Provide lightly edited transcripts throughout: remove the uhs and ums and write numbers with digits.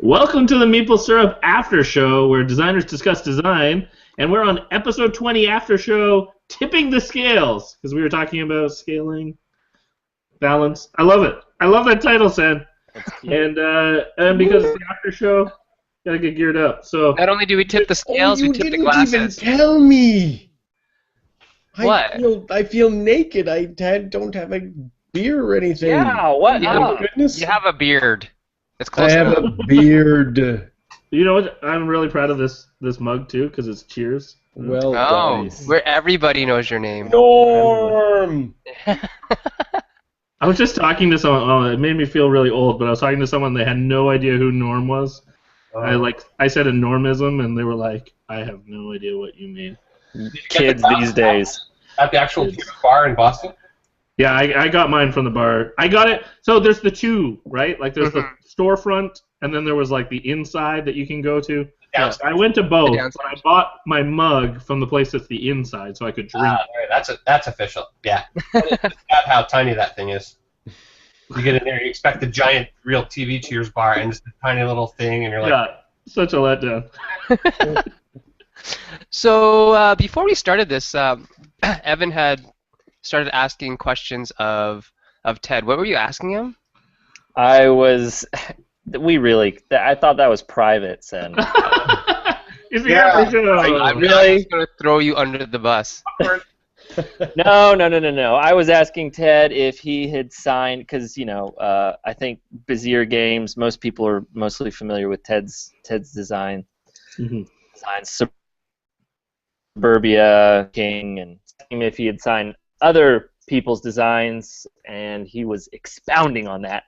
Welcome to the Meeple Syrup Aftershow, where designers discuss design, and we're on episode 20 Aftershow, Tipping the Scales, because we were talking about scaling, balance. I love it. I love that title, Sam. And because it's the Aftershow, gotta get geared up. So not only do we tip the scales, we tip the glasses. You didn't even tell me. What? I feel naked. I don't have a beer or anything. Yeah, what? Oh, goodness. You have a beard. It's I close have enough. a beard. you know what? I'm really proud of this mug too, because it's Cheers. Well Oh, done. where everybody knows your name. Norm! I was just talking to someone. Oh, it made me feel really old, but I was talking to someone. They had no idea who Norm was. I said a normism, and they were like, "I have no idea what you mean." Kids these days. At the actual bar in Boston? Yeah, I got mine from the bar. I got it. So there's the two, right? Like there's the storefront, and then there was like the inside that you can go to. Yeah, I went to both, but I bought my mug from the place that's the inside, so I could drink. Right, that's official. Yeah. It's not how tiny that thing is. You get in there, you expect the giant real TV Cheers bar, and it's a tiny little thing, and you're like, Yeah, such a letdown. So before we started this, Evan had started asking questions of Ted. What were you asking him? I thought that was private, Sen. Is the Yeah. Aftershow? I'm really? going to throw you under the bus. No. I was asking Ted if he had signed, because, I think Bezier Games, most people are mostly familiar with Ted's design. Mm-hmm. Designs Suburbia, King, and if he had signed other people's designs, and he was expounding on that.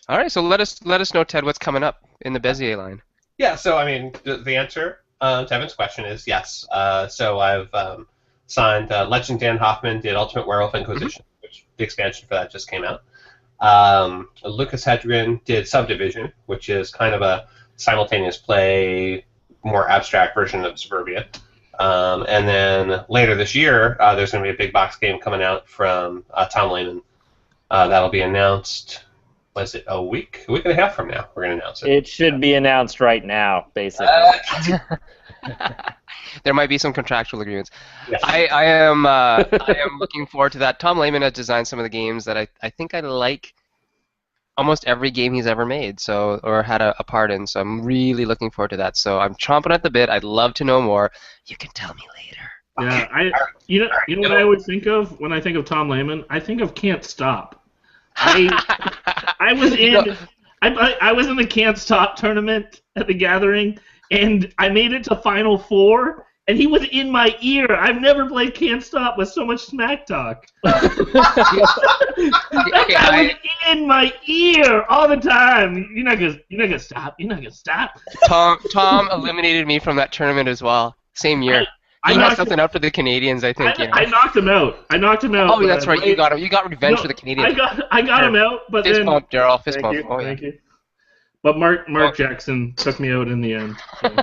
All right, so let us know, Ted, what's coming up in the Bezier line. yeah, so, I mean, the answer to Evan's question is yes. So I've signed Legend Dan Hoffman did Ultimate Werewolf Inquisition, which the expansion for that just came out. Lucas Hedgren did Subdivision, which is kind of a simultaneous play, more abstract version of Suburbia. And then later this year, there's going to be a big box game coming out from Tom Lehman. That'll be announced, was it a week and a half from now? We're going to announce it. It should be announced right now, basically. There might be some contractual agreements. Yes. I am looking forward to that. Tom Lehman has designed some of the games that I think I like almost every game he's ever made, or had a part in. So I'm really looking forward to that. So I'm chomping at the bit. I'd love to know more. You can tell me later. Yeah, you know what I always think of when I think of Tom Lehman? I think of Can't Stop. I was in the Can't Stop tournament at the Gathering, and I made it to Final Four, and he was in my ear. I've never played Can't Stop with so much smack talk. That guy was in my ear all the time. You're not gonna stop. You're not gonna stop. Tom eliminated me from that tournament as well. Same year. He had something out for the Canadians, I think. I knocked him out. Oh, that's right. You got him. You got revenge for the Canadians. I got him out, but fist then. Bump, Daryl. Fist Thank bump. you, thank you. But Mark Jackson took me out in the end. So.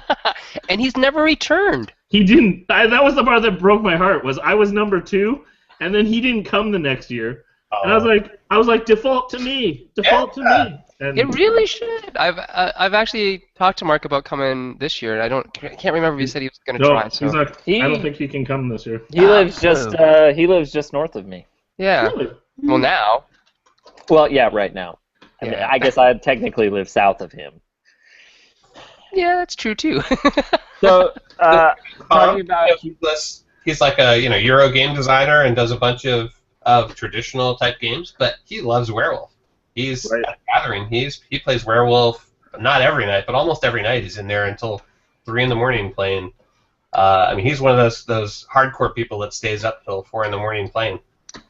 And he's never returned. He didn't. That was the part that broke my heart. Was I was number 2, and then he didn't come the next year, and I was like, default to me, default to me. And It really should. I've actually talked to Mark about coming this year, and I can't remember if he said he was going to try. So. He's not, I don't think he can come this year. He lives just north of me. Yeah. Really? Well, now. Well, yeah, right now. I mean, Yeah. I guess I technically live south of him. Yeah, that's true too. So, talking about he's like a Euro game designer and does a bunch of traditional type games, but he loves Werewolf. He's Right. at Gathering. He plays Werewolf not every night, but almost every night. He's in there until 3 a.m. playing. I mean, he's one of those hardcore people that stays up till 4 a.m. playing.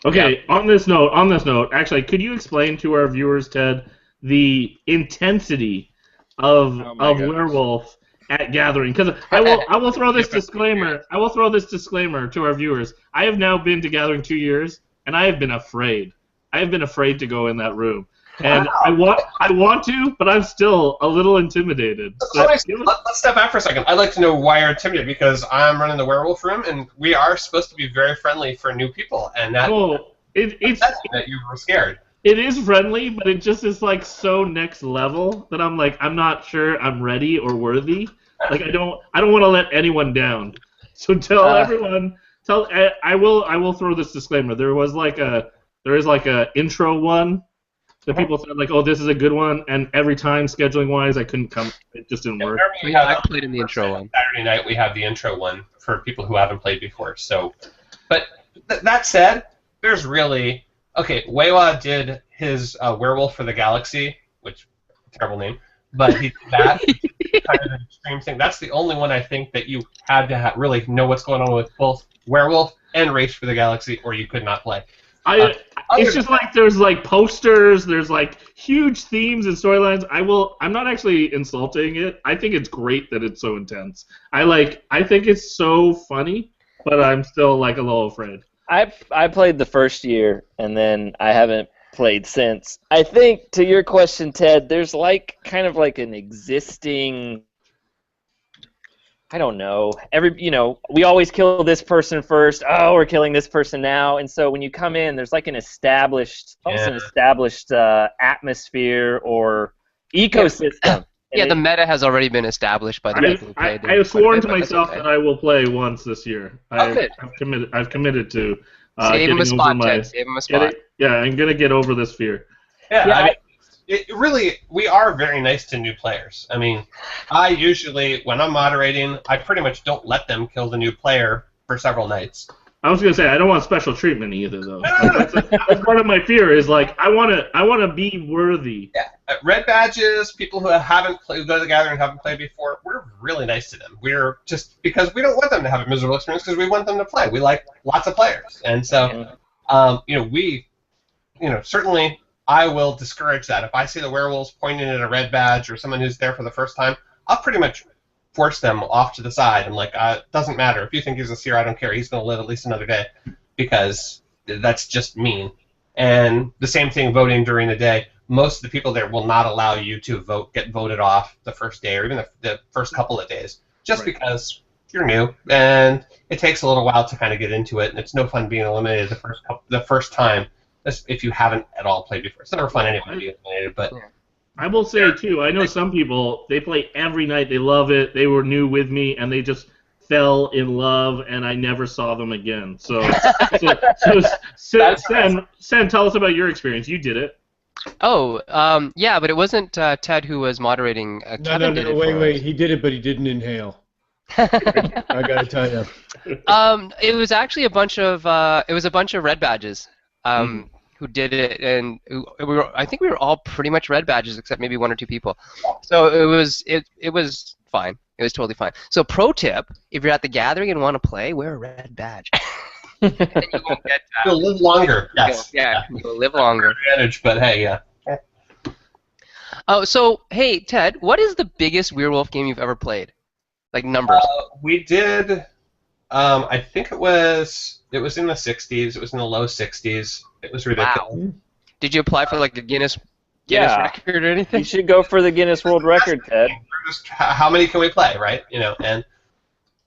Okay. Yeah. On this note, actually, could you explain to our viewers, Ted, the intensity of Werewolf at Gathering? Because I will throw this disclaimer. I will throw this disclaimer to our viewers. I have now been to Gathering 2 years, and I have been afraid. I have been afraid to go in that room. And I want to, but I'm still a little intimidated. Let's step back for a second. I'd like to know why you're intimidated, because I'm running the werewolf room, and we are supposed to be very friendly for new people, and that it's that you were scared. It is friendly, but it just is like so next level that I'm like, I'm not sure I'm ready or worthy. Like I don't want to let anyone down. So tell everyone, I will throw this disclaimer. There is like a intro one that people said like, oh, this is a good one, and every time scheduling wise, I couldn't come. It just didn't work. I played in the intro one. Saturday night we have the intro one for people who haven't played before. So, but that said, there's really. Okay, Weiwa did his Werewolf for the Galaxy, which terrible name, but he did that kind of an extreme thing. That's the only one I think that you had to really know what's going on with both Werewolf and Race for the Galaxy, or you could not play. It's just like there's like posters, there's like huge themes and storylines. I'm not actually insulting it. I think it's great that it's so intense. I think it's so funny, but I'm still like a little afraid. I played the first year, and then I haven't played since. I think, to your question, Ted, there's like kind of like an existing, I don't know, we always kill this person first. Oh, we're killing this person now. And so when you come in, there's like an established atmosphere or ecosystem. Yeah, the meta has already been established by the people who played it. I have sworn to myself that I will play once this year. Good. I've committed to save him a spot, Ted. Save him a spot. I'm gonna get over this fear. Yeah, we are very nice to new players. I mean, I usually, when I'm moderating, I pretty much don't let them kill the new player for several nights. I was gonna say I don't want special treatment either, though. That's part of my fear is like I wanna be worthy. Yeah, red badges, people who haven't played, who go to the gathering and haven't played before, we're really nice to them. We're just because we don't want them to have a miserable experience because we want them to play. We like lots of players, and so certainly I will discourage that. If I see the werewolves pointing at a red badge or someone who's there for the first time, I'll pretty much force them off to the side. I'm like, it doesn't matter. If you think he's a seer, I don't care. He's going to live at least another day because that's just mean. And the same thing voting during the day. Most of the people there will not allow you to get voted off the first day or even the first couple of days just because you're new. And it takes a little while to kind of get into it. And it's no fun being eliminated the first time if you haven't at all played before. It's never fun anyway to be eliminated, but... I will say, too, I know some people, they play every night, they love it, they were new with me, and they just fell in love, and I never saw them again. So Sen, tell us about your experience. You did it. Oh, yeah, but it wasn't Ted who was moderating. Kevin did it. Wait, he did it, but he didn't inhale. I gotta tell you. It was actually a bunch of red badges. Who did it, and I think we were all pretty much red badges except maybe one or two people. So it was fine. It was totally fine. So pro tip, if you're at the gathering and want to play, wear a red badge. And you won't get you'll live longer. Yes. You'll live longer. Advantage, but hey, yeah. Oh, so hey Ted, what is the biggest werewolf game you've ever played? Like numbers. We did. I think it was in the 60s. It was in the low 60s. It was ridiculous. Wow. Did you apply for like a Guinness record or anything? You should go for the Guinness World Record, Ted. How many can we play, right? And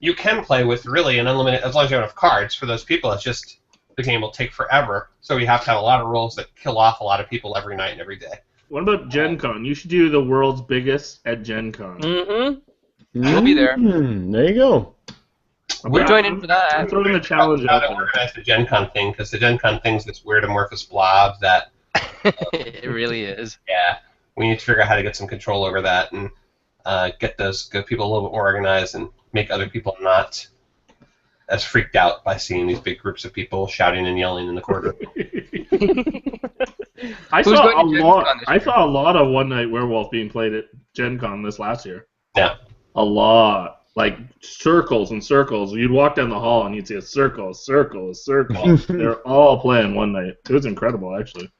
you can play with really an unlimited, as long as you have enough cards for those people. It's just the game will take forever, so you have to have a lot of rules that kill off a lot of people every night and every day. What about Gen Con? You should do the world's biggest at Gen Con. We'll be there. There you go. We're joining for that. I'm throwing the challenge out there. Organize the Gen Con thing, because the Gen Con thing's this weird amorphous blob that... It really is. Yeah. We need to figure out how to get some control over that and get people a little bit more organized and make other people not as freaked out by seeing these big groups of people shouting and yelling in the corner. I saw a lot of One Night Werewolf being played at Gen Con this last year. Yeah. A lot. Like circles and circles. You'd walk down the hall and you'd see a circle, a circle, a circle. They're all playing one night. It was incredible, actually.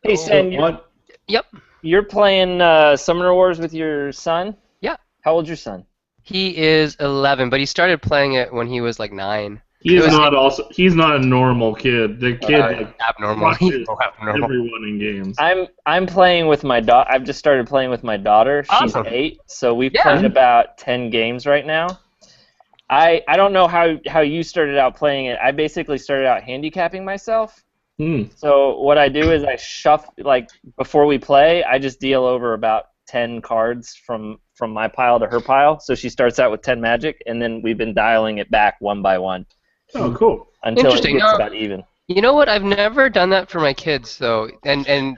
Hey, Sen, you're playing Summoner Wars with your son? Yeah. How old's your son? He is 11, but he started playing it when he was like 9. He's not a normal kid. The kid abnormal. Everyone in games. I'm playing with my daughter. I've just started playing with my daughter. She's 8, so we've played about 10 games right now. I don't know how you started out playing it. I basically started out handicapping myself. So what I do is I shuffle, like, before we play, I just deal over about 10 cards from my pile to her pile. So she starts out with 10 magic, and then we've been dialing it back one by one. Oh, cool. Until it gets about even. You know what? I've never done that for my kids, though, and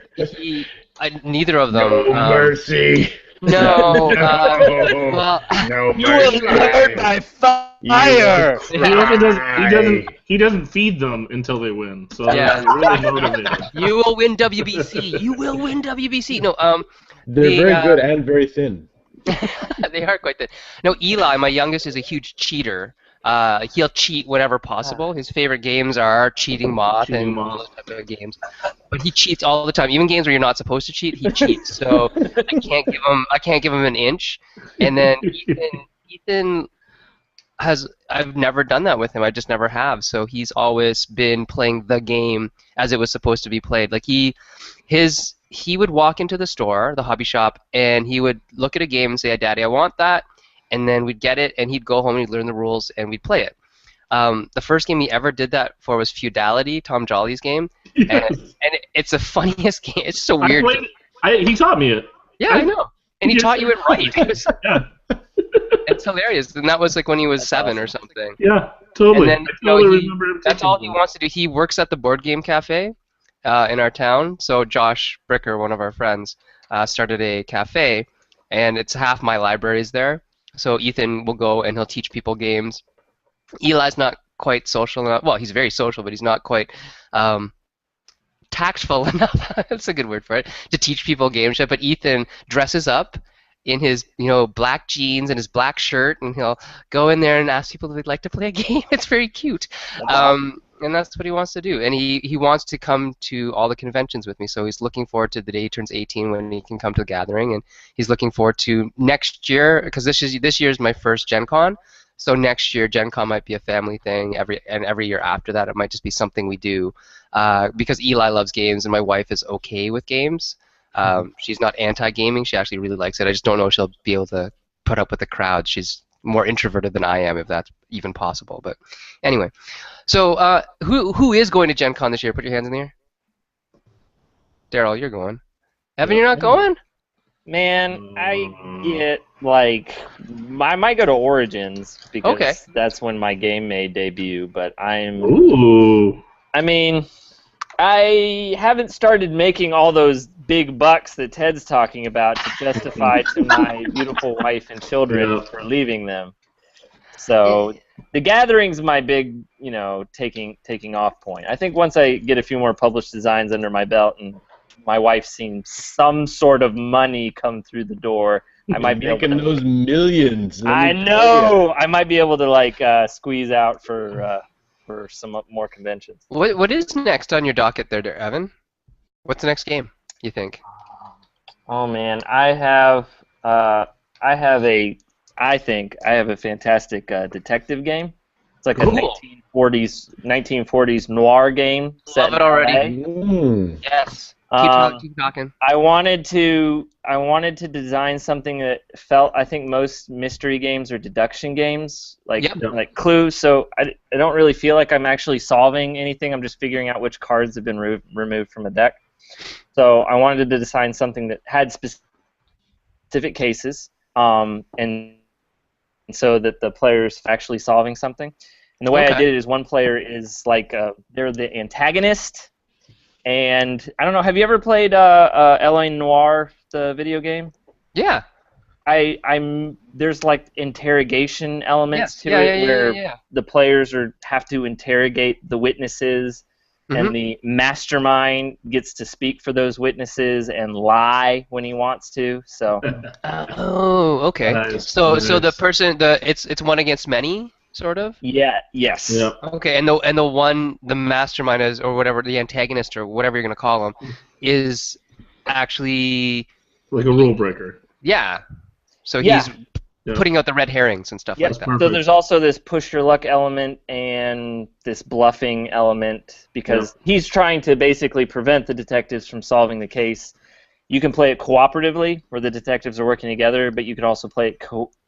neither of them. No mercy. No. Well, No You will mercy. learn by fire. He doesn't feed them until they win. So Yeah. they're really motivated. you will win WBC. You will win WBC. No. They're very good and very thin. They are quite thin. No, Eli, my youngest, is a huge cheater. He'll cheat whenever possible. His favorite games are Cheating Moth and all those type of games. But he cheats all the time. Even games where you're not supposed to cheat, he cheats. So I can't give him an inch. And then Ethan I've never done that with him. I just never have. So he's always been playing the game as it was supposed to be played. Like he would walk into the store, the hobby shop, and he would look at a game and say, "Daddy, I want that." And then we'd get it, and he'd go home and he'd learn the rules, and we'd play it. The first game he ever did that for was Feudality, Tom Jolly's game, and it's the funniest game. It's so weird. He taught me it. Yeah, I know. And he taught you it right. Yeah. It's hilarious. And that was like when he was 7 or something. Yeah, totally. And then, I totally remember him that's all he teaching wants to do. He works at the board game cafe in our town. So Josh Bricker, one of our friends, started a cafe, and it's half my library is there. So Ethan will go and he'll teach people games. Eli's not quite social enough. Well, he's very social, but he's not quite tactful enough. That's a good word for it, to teach people games. But Ethan dresses up in his black jeans and his black shirt, and he'll go in there and ask people if they'd like to play a game. It's very cute. And that's what he wants to do. And he wants to come to all the conventions with me, so he's looking forward to the day he turns 18 when he can come to the gathering, and he's looking forward to next year, because this year is my first Gen Con, so next year Gen Con might be a family thing, every year after that it might just be something we do, because Eli loves games and my wife is okay with games. She's not anti-gaming, she actually really likes it. I just don't know if she'll be able to put up with the crowd. She's more introverted than I am, if that's even possible. But anyway, so who is going to Gen Con this year? Put your hands in the air. Daryl, you're going. Evan, you're not going? Man, I get, like, I might go to Origins because that's when my game may debut, but Ooh. I mean, I haven't started making all those big bucks that Ted's talking about to justify to my beautiful wife and children for leaving them. So the gathering's my big, taking off point. I think once I get a few more published designs under my belt and my wife's seen some sort of money come through the door, I might be making able to, those millions. I know. I might be able to squeeze out for some more conventions. What is next on your docket there, Evan? What's the next game, you think? Oh man, I think I have a fantastic detective game. It's like a 1940s noir game. Love it already. Yes. Keep talking. I wanted to design something that felt, I think most mystery games are deduction games, like Clue. So I don't really feel like I'm actually solving anything. I'm just figuring out which cards have been removed from a deck. So I wanted to design something that had specific cases, and so that the player's actually solving something. And the way I did it is one player is like they're the antagonist. And I don't know. Have you ever played L.A. Noire, the video game? Yeah. There's like interrogation elements to it where the players have to interrogate the witnesses, and the mastermind gets to speak for those witnesses and lie when he wants to. So. Oh, okay. Nice. So the person, it's one against many. Sort of? Yeah, yes. Yep. Okay, and the mastermind is, or whatever, the antagonist or whatever you're going to call him, is actually... like a rule breaker. Yeah. So he's putting out the red herrings and stuff like that. Perfect. So there's also this push your luck element and this bluffing element, because he's trying to basically prevent the detectives from solving the case. You can play it cooperatively, where the detectives are working together, but you can also play it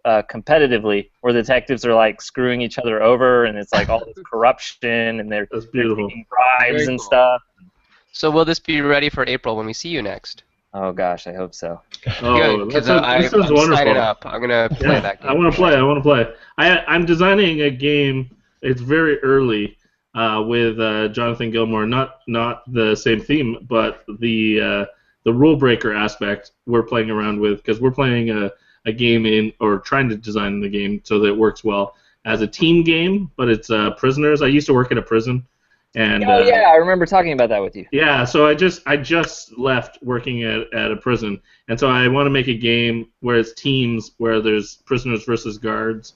competitively, where the detectives are like screwing each other over, and it's like all this corruption, and they're taking bribes and stuff. So will this be ready for April when we see you next? Oh gosh, I hope so. Good, because I'm signing up. I'm gonna play that game. I want to play. I'm designing a game. It's very early with Jonathan Gilmour. Not the same theme, but the rule breaker aspect we're playing around with, because we're playing a game or trying to design the game so that it works well as a team game, but it's prisoners. I used to work at a prison. And, I remember talking about that with you. Yeah, so I just left working at a prison, and so I want to make a game where it's teams, where there's prisoners versus guards,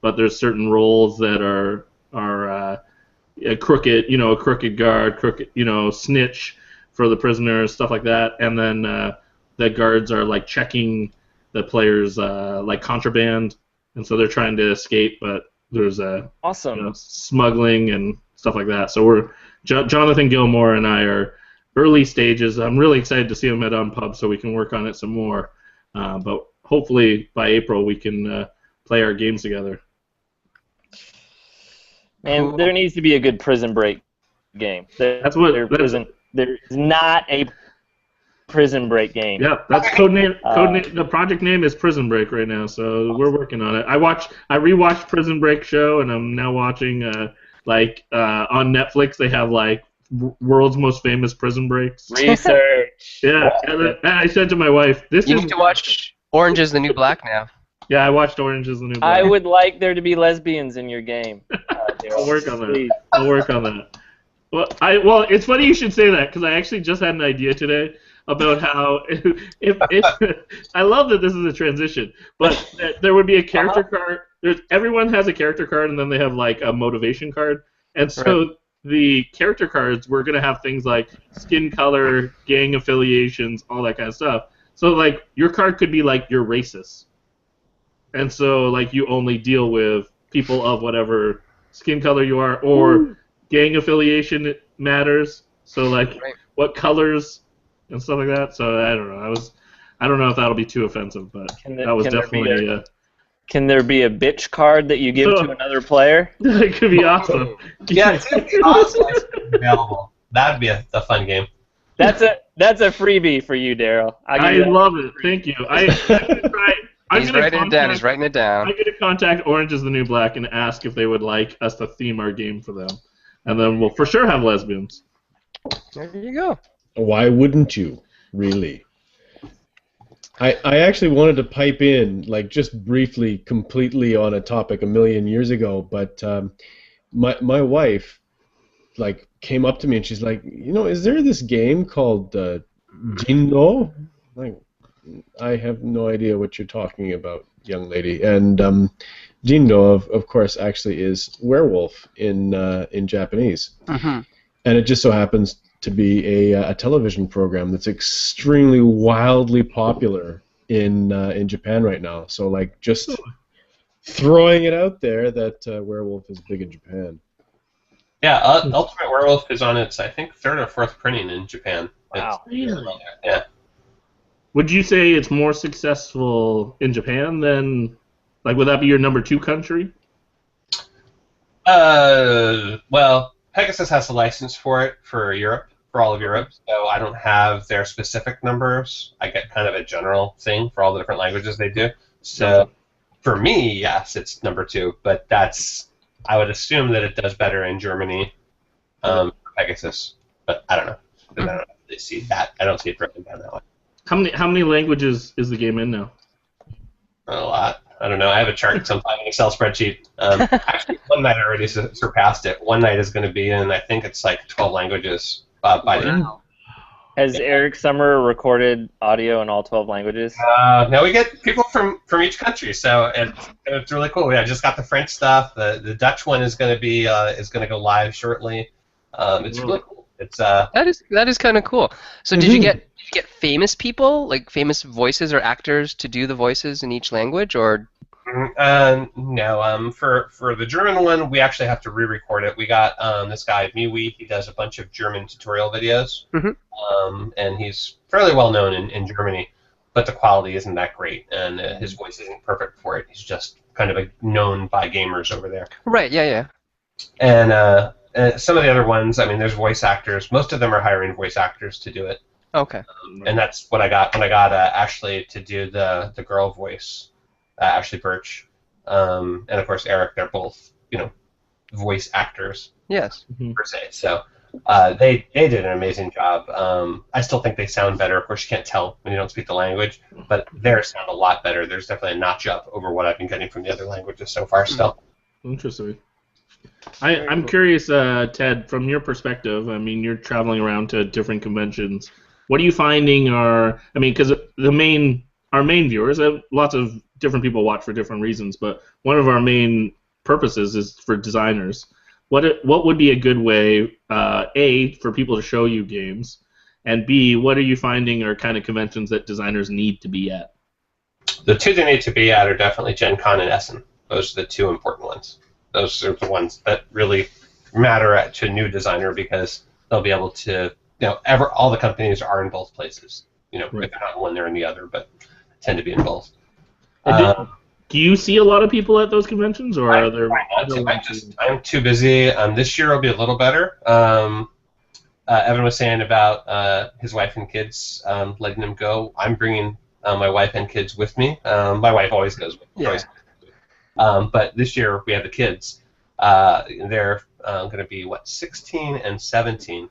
but there's certain roles that are a crooked guard, snitch for the prisoners, stuff like that, and then the guards are like checking the players like contraband, and so they're trying to escape, but there's awesome smuggling and stuff like that. So we're Jonathan Gilmour and I are early stages. I'm really excited to see him at Unpub so we can work on it some more. But hopefully by April we can play our games together. Man, there needs to be a good Prison Break game. There's not a Prison Break game. Yeah, that's codename. The project name is Prison Break right now, so we're working on it. I rewatched Prison Break show, and I'm now watching on Netflix they have like world's most famous prison breaks. Research. Yeah, and I said to my wife, you need to watch Orange is the New Black now. Yeah, I watched Orange is the New Black. I would like there to be lesbians in your game. I'll work on that. I'll work on that. Well, it's funny you should say that, because I actually just had an idea today about how if I love that this is a transition, but there would be a character card. Everyone has a character card, and then they have like a motivation card, and so the character cards, we're gonna have things like skin color, gang affiliations, all that kind of stuff. So like your card could be like you're racist, and so like you only deal with people of whatever skin color you are, or gang affiliation matters. So like what colors and stuff like that. So I don't know. I don't know if that'll be too offensive, but that was definitely. Can there be a bitch card that you give to another player? That could be awesome. Yeah, it's awesome. Available. That would be a fun game. That's a freebie for you, Daryl. I love it. Thank you. He's writing it down. He's writing it down. I'm going to contact Orange is the New Black and ask if they would like us to theme our game for them. And then we'll for sure have lesbians. There you go. Why wouldn't you, really? I actually wanted to pipe in, like, just briefly, completely on a topic a million years ago, but my wife, like, came up to me and she's like, is there this game called Jindo? Like, I have no idea what you're talking about, young lady. And Jindo, of course, actually is werewolf in Japanese. Mm-hmm. And it just so happens to be a television program that's extremely wildly popular in Japan right now. So like just throwing it out there that werewolf is big in Japan. Yeah, Ultimate Werewolf is on its, I think, third or fourth printing in Japan. Wow. Really? Yeah. Would you say it's more successful in Japan than, like, would that be your number 2 country? Well, Pegasus has a license for it for Europe, for all of Europe, so I don't have their specific numbers. I get kind of a general thing for all the different languages they do. So for me, yes, it's number 2, but I would assume that it does better in Germany, Pegasus, but I don't know. I don't really see that. I don't see it broken down that way. How many languages is the game in now? A lot. I don't know. I have a chart sometime, an Excel spreadsheet. Actually, One Night already surpassed it. One Night is going to be in, I think it's like 12 languages by the end. Has Eric Summer recorded audio in all 12 languages? Now we get people from each country, so it's really cool. I just got the French stuff. The Dutch one is going to go live shortly. It's really cool. It's that is kind of cool. So did you get famous people, like famous voices or actors, to do the voices in each language, or? No. For the German one, we actually have to re-record it. We got this guy Miwi. He does a bunch of German tutorial videos, and he's fairly well known in Germany. but the quality isn't that great, and his voice isn't perfect for it. He's just kind of known by gamers over there. Right. Yeah. And some of the other ones, I mean, there's voice actors. Most of them are hiring voice actors to do it. Okay. And that's what I got when I got Ashley to do the girl voice, Ashley Birch, and of course Eric. They're both voice actors. Yes. Per se. So they did an amazing job. I still think they sound better. Of course, you can't tell when you don't speak the language, but theirs sound a lot better. There's definitely a notch up over what I've been getting from the other languages so far. Still. Interesting. I'm curious, Ted, from your perspective. I mean, you're traveling around to different conventions. What are you finding are? I mean, because our main viewers, lots of different people watch for different reasons, but one of our main purposes is for designers. What would be a good way, A, for people to show you games, and B, what are you finding are kind of conventions that designers need to be at? The two they need to be at are definitely Gen Con and Essen. Those are the two important ones. Those are the ones that really matter to a new designer because they'll be able to, all the companies are in both places. Right. If they're not in one, they're in the other, but tend to be in both. Do you see a lot of people at those conventions, or are there? I'm too busy. This year will be a little better. Evan was saying about his wife and kids, letting them go. I'm bringing my wife and kids with me. My wife always goes with me. Yeah. But this year we have the kids. They're going to be 16 and 17,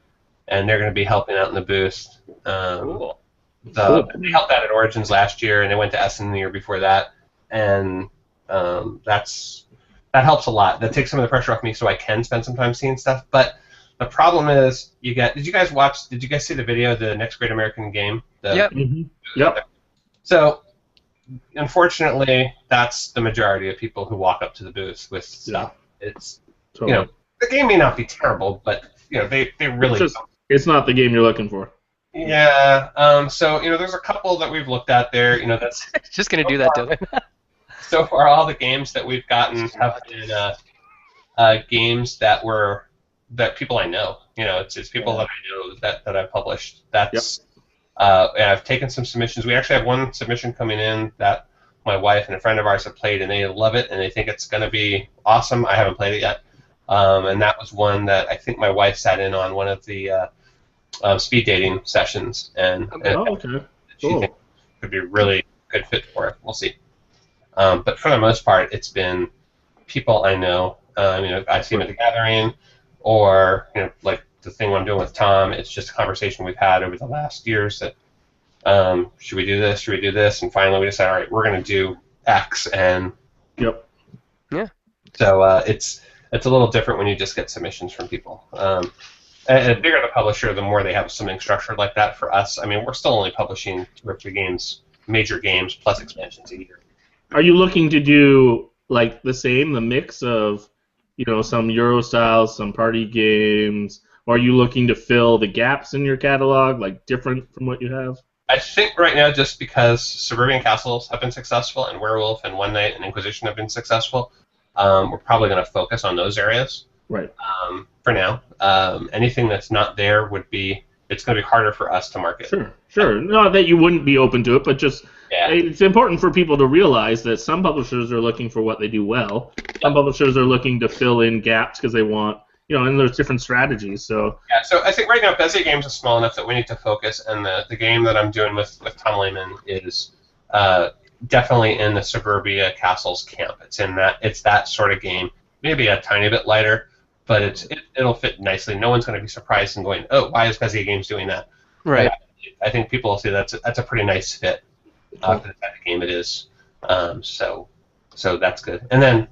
and they're going to be helping out in the booth. Cool. They helped out at Origins last year, and they went to Essen the year before that. And that helps a lot. That takes some of the pressure off me, so I can spend some time seeing stuff. But the problem is, did you guys see the video, the Next Great American Game? Yep. Mm-hmm. Yep. So, unfortunately, that's the majority of people who walk up to the booth with stuff. Yeah. It's the game may not be terrible, but they really. It's not the game you're looking for. Yeah. So there's a couple that we've looked at there. That's just gonna do that, Dylan. So far, all the games that we've gotten have been games that people I know. It's people that I know that I've published. That's and I've taken some submissions. We actually have one submission coming in that my wife and a friend of ours have played, and they love it, and they think it's going to be awesome. I haven't played it yet, and that was one that I think my wife sat in on one of the speed dating sessions, and okay. She thinks it could be a really good fit for it. We'll see. But for the most part, it's been people I know. I see them at the gathering, or like the thing I'm doing with Tom. It's just a conversation we've had over the last years that should we do this? Should we do this? And finally, we decided, all right, we're going to do X. And yep. Yeah. So it's a little different when you just get submissions from people. And the bigger the publisher, the more they have something structured like that. For us, I mean, we're still only publishing 2 or 3 games, major games plus expansions a year. Are you looking to do like the mix of, some Euro styles, some party games, or are you looking to fill the gaps in your catalog, like different from what you have? I think right now, just because Suburban Castles have been successful, and Werewolf and One Night and Inquisition have been successful, we're probably going to focus on those areas. Right. For now, anything that's not there it's going to be harder for us to market. Sure. Not that you wouldn't be open to it, but just it's important for people to realize that some publishers are looking for what they do well. Some publishers are looking to fill in gaps because they want, and there's different strategies. So so I think right now Bezier Games is small enough that we need to focus, and the game that I'm doing with Tom Lehman is definitely in the Suburbia Castles camp. It's that sort of game, maybe a tiny bit lighter. But it'll fit nicely. No one's going to be surprised and going, "Oh, why is Bezier Games doing that?" Right. I think people will see that's a pretty nice fit for the type of game it is. So that's good. And then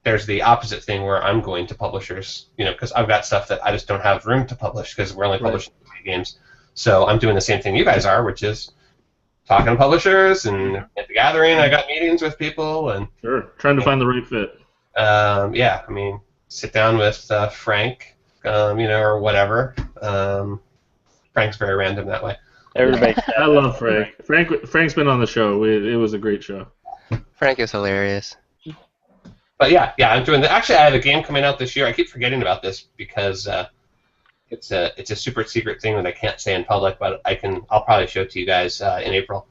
there's the opposite thing where I'm going to publishers, because I've got stuff that I just don't have room to publish because we're only publishing games. So I'm doing the same thing you guys are, which is talking to publishers, and at the gathering I got meetings with people and trying to find the right fit. Sit down with Frank, or whatever. Frank's very random that way. Everybody. I love Frank. Frank's been on the show. It was a great show. Frank is hilarious. But yeah, I'm doing that. Actually, I have a game coming out this year. I keep forgetting about this because it's a super secret thing that I can't say in public, but I'll probably show it to you guys in April.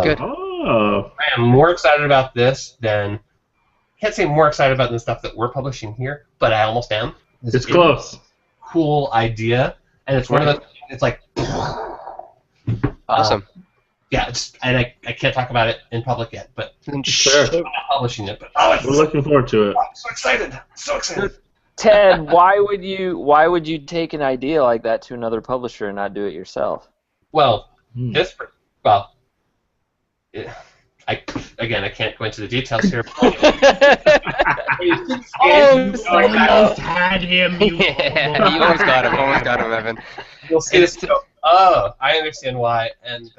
Good. Oh. I am more excited about this than... I can't say more excited about the stuff that we're publishing here, but I almost am. It's close. Cool idea, and it's one of those... It's like... Awesome. Yeah, and I can't talk about it in public yet, but Sure. I'm not publishing it. But We're looking forward to it. I'm so excited! So excited! Ted, why would you take an idea like that to another publisher and not do it yourself? Well, I can't go into the details here. Almost had him. Yeah, you almost got him, Evan. You'll see this. Oh, I understand why, and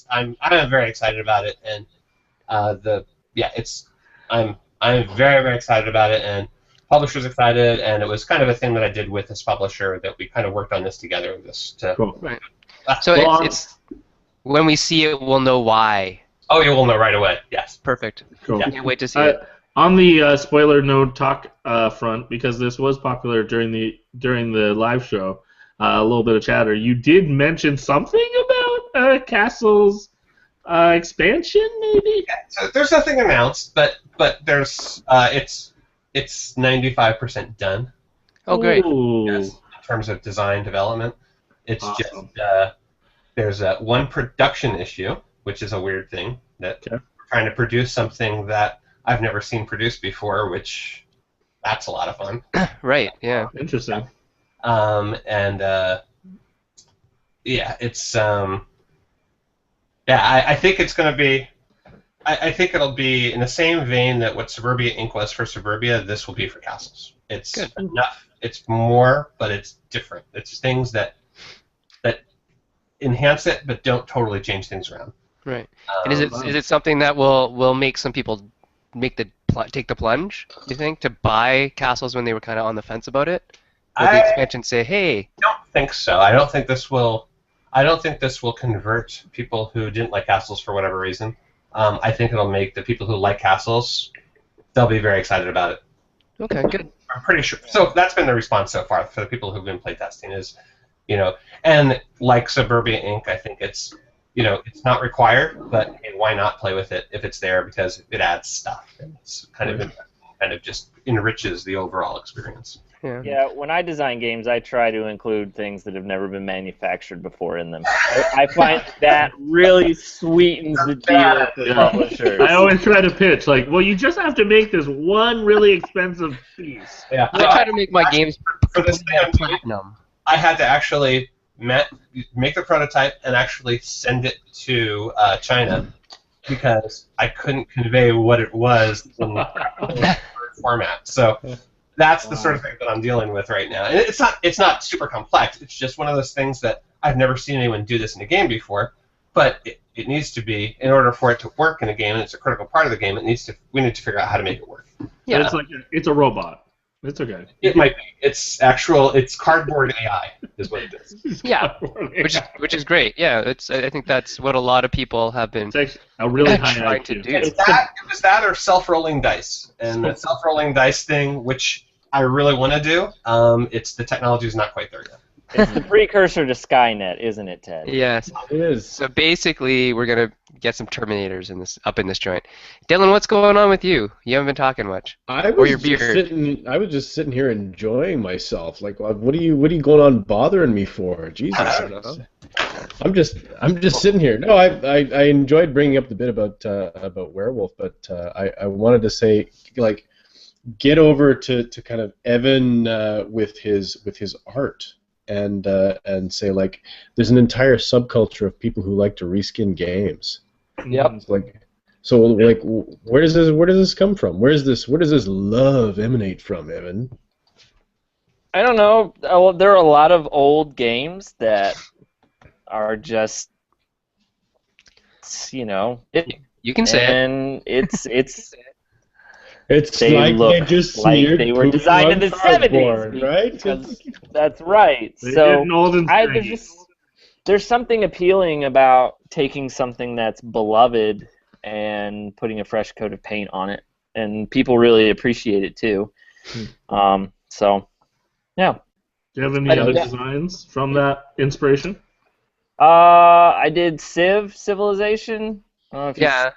I'm very excited about it, and I'm very, very excited about it, and publisher's excited, and it was kind of a thing that I did with this publisher that we kind of worked on this together. Cool. Right. So it's when we see it, we'll know why. Oh, you will know right away. Yes. Perfect. Cool. Yeah. Can't wait to see it. On the spoiler node talk front, because this was popular during the live show, a little bit of chatter. You did mention something about Castle's expansion, maybe. Yeah, so there's nothing announced, but there's it's 95% done. Oh, great. Yes, in terms of design development, it's awesome. Just there's one production issue, which is a weird thing that we're trying to produce something that I've never seen produced before, which that's a lot of fun. Right. Yeah. Interesting. It's I think it's going to be. I think it'll be in the same vein that what Suburbia Inc. was for Suburbia, this will be for Castles. It's good. Enough. It's more, but it's different. It's things that enhance it, but don't totally change things around. Right. And is it something that will make some people take the plunge? Do you think to buy Castles when they were kind of on the fence about it? Will the expansion say, "Hey"? I don't think so. I don't think this will convert people who didn't like Castles for whatever reason. I think it'll make the people who like Castles, they'll be very excited about it. Okay, good. I'm pretty sure. So that's been the response so far for the people who've been playtesting is, and like Suburbia Inc., I think it's, it's not required, but hey, why not play with it if it's there because it adds stuff and it's kind of just enriches the overall experience. Yeah, when I design games, I try to include things that have never been manufactured before in them. I find that really sweetens the deal for publishers. I always try to pitch, you just have to make this one really expensive piece. Yeah. I try to make my games for this thing platinum. I had to actually make the prototype and actually send it to China because I couldn't convey what it was in the format. So that's the sort of thing that I'm dealing with right now. And it's not super complex. It's just one of those things that I've never seen anyone do this in a game before. But it needs to be, in order for it to work in a game, and it's a critical part of the game. We need to figure out how to make it work. Yeah, it's a robot. It's okay. It might be. It's cardboard AI is what it is. Yeah, which is great. Yeah, I think that's what a lot of people have been a really high trying to do. It was that or self-rolling dice, and the self-rolling dice thing, which I really want to do. The technology is not quite there yet. It's the precursor to Skynet, isn't it, Ted? Yes, it is. So basically, we're gonna get some Terminators up in this joint. Dylan, what's going on with you? You haven't been talking much. I was just sitting here enjoying myself. Like, what are you going on bothering me for? Jesus. I don't know. I'm just sitting here. No, I enjoyed bringing up the bit about Werewolf, but I wanted to say, get over to kind of Evan with his art. And say there's an entire subculture of people who like to reskin games. Yep. Where does this come from? Where does this love emanate from, Evan? I don't know. There are a lot of old games that are just, you can say and it. It's they like they just like they were designed in the 70s, right? That's right. There's something appealing about taking something that's beloved and putting a fresh coat of paint on it, and people really appreciate it too. So, yeah. Do you have any other designs from that inspiration? I did Civilization. Yeah.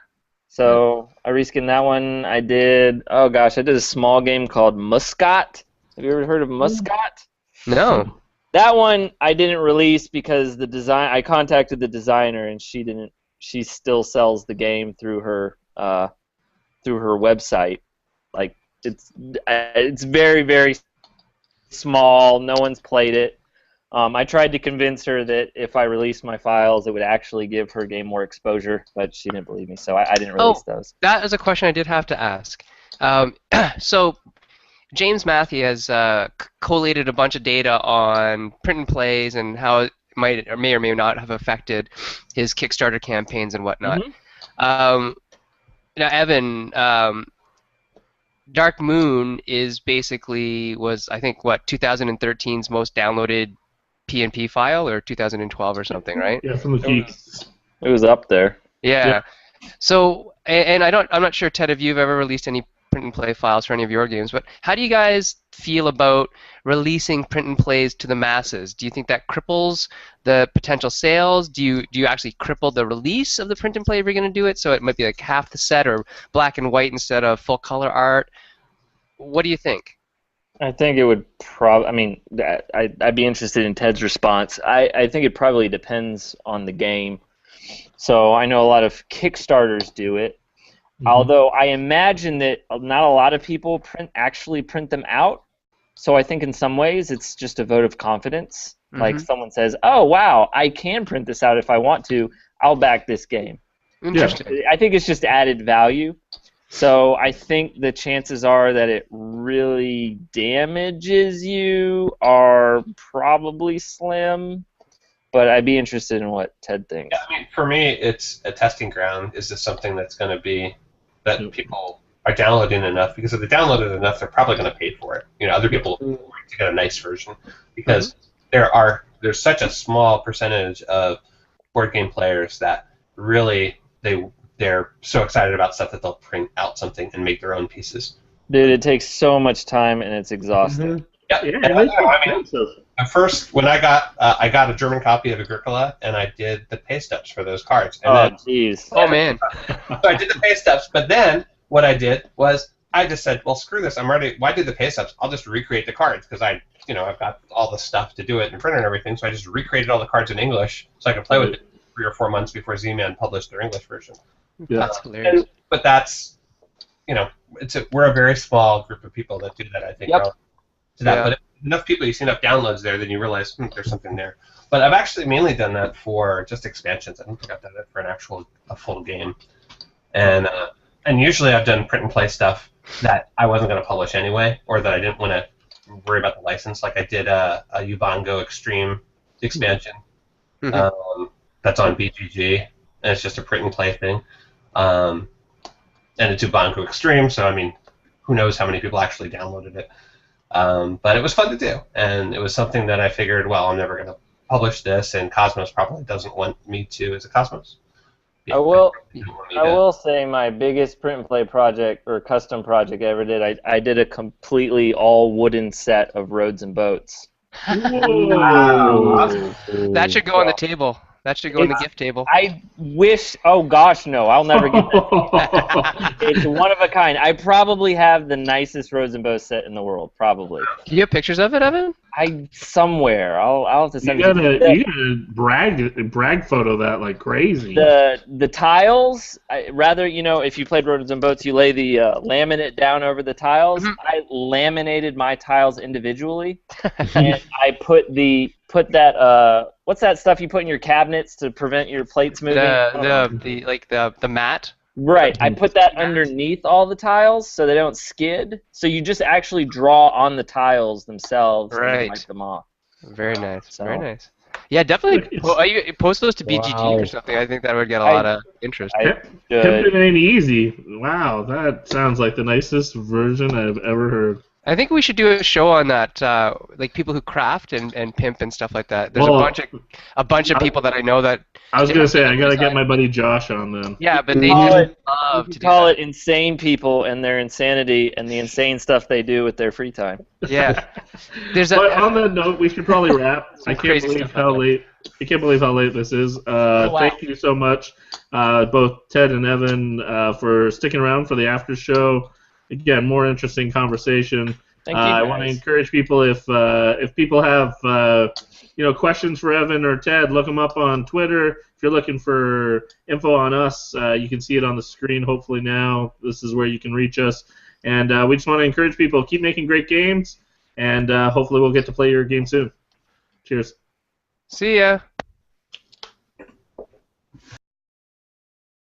So I reskinned that one. I did a small game called Muscat. Have you ever heard of Muscat? No. That one I didn't release because I contacted the designer and she didn't. She still sells the game through her website. Like it's very, very small. No one's played it. I tried to convince her that if I released my files, it would actually give her game more exposure, but she didn't believe me, so I didn't release those. That is a question I did have to ask. So James Matthew has collated a bunch of data on print and plays and how it may or may not have affected his Kickstarter campaigns and whatnot. Mm-hmm. Now, Evan, Dark Moon was I think 2013's most downloaded PNP file, or 2012 or something, right? Yeah, from the geeks. It was up there. Yeah. So, and I'm not sure, Ted, if you've ever released any print and play files for any of your games, but how do you guys feel about releasing print and plays to the masses? Do you think that cripples the potential sales? Do you actually cripple the release of the print and play if you're going to do it? So it might be like half the set or black and white instead of full color art. What do you think? I think it would I'd be interested in Ted's response. I think it probably depends on the game. So I know a lot of Kickstarters do it, although I imagine that not a lot of people actually print them out. So I think in some ways it's just a vote of confidence. Like someone says, "Oh wow, I can print this out if I want to. I'll back this game." Interesting. I think it's just added value. So I think the chances are that it really damages you are probably slim, but I'd be interested in what Ted thinks. Yeah, I mean, for me, it's a testing ground. Is this something that's going to be that people are downloading enough? Because if they downloaded enough, they're probably going to pay for it. You know, other people are going to get a nice version because there's such a small percentage of board game players that really they're so excited about stuff that they'll print out something and make their own pieces. Dude, it takes so much time and it's exhausting. Yeah, at first when I got a German copy of Agricola and I did the pay stubs for those cards. And jeez. Oh man. So I did the pay stubs, but then what I did was I just said, well, screw this. I'm ready. Why do the pay stubs? I'll just recreate the cards because I've got all the stuff to do it in printer and everything. So I just recreated all the cards in English so I could play with it 3 or 4 months before Z-Man published their English version. Yeah. That's hilarious. But that's, we're a very small group of people that do that, I think. Yep. To that. But if enough people, you see enough downloads there, then you realize there's something there. But I've actually mainly done that for just expansions. I don't think I've done it for a full game. And usually I've done print and play stuff that I wasn't going to publish anyway, or that I didn't want to worry about the license. Like I did a Ubango Extreme expansion. That's on BGG, and it's just a print and play thing. And it's Ubango Extreme, so I mean, who knows how many people actually downloaded it. But it was fun to do, and it was something that I figured, well, I'm never going to publish this, and Cosmos probably doesn't want me to. Is it Cosmos? Yeah, I will say my biggest print and play project or custom project I ever did, I did a completely all wooden set of Roads and Boats. Wow. That should go on the table. That should go on the gift table. I wish. Oh gosh, no! I'll never get that. It's one of a kind. I probably have the nicest Roads and Bows set in the world. Probably. Do you have pictures of it, Evan? Somewhere. I'll have to send you gotta brag photo that like crazy. The tiles. If you played Roads and Boats, you lay the laminate down over the tiles. I laminated my tiles individually, and I put that what's that stuff you put in your cabinets to prevent your plates moving? The mat. Right. I put that underneath all the tiles so they don't skid. So you just actually draw on the tiles themselves and wipe them off. Very nice. Very nice. Yeah, definitely post those to BGG or something. I think that would get a lot of interest. Pimpin' ain't easy. Wow, that sounds like the nicest version I've ever heard. I think we should do a show on that, like people who craft and pimp and stuff like that. There's Well, a bunch of people that I know that. I was gonna say I gotta get my buddy Josh on then. Yeah, but they Call just it- love You to can call do it insane people and their insanity and the insane stuff they do with their free time. that. Yeah. There's But on that note, we should probably wrap. I can't crazy believe stuff how out there. late. I can't believe how late this is. Wow. Thank you so much, both Ted and Evan, for sticking around for the after show. Again, more interesting conversation. Thank you, I guys. want to encourage people if people have questions for Evan or Ted, look them up on Twitter. If you're looking for info on us, you can see it on the screen. Hopefully now this is where you can reach us. And we just want to encourage people, keep making great games, and hopefully we'll get to play your game soon. Cheers. See ya.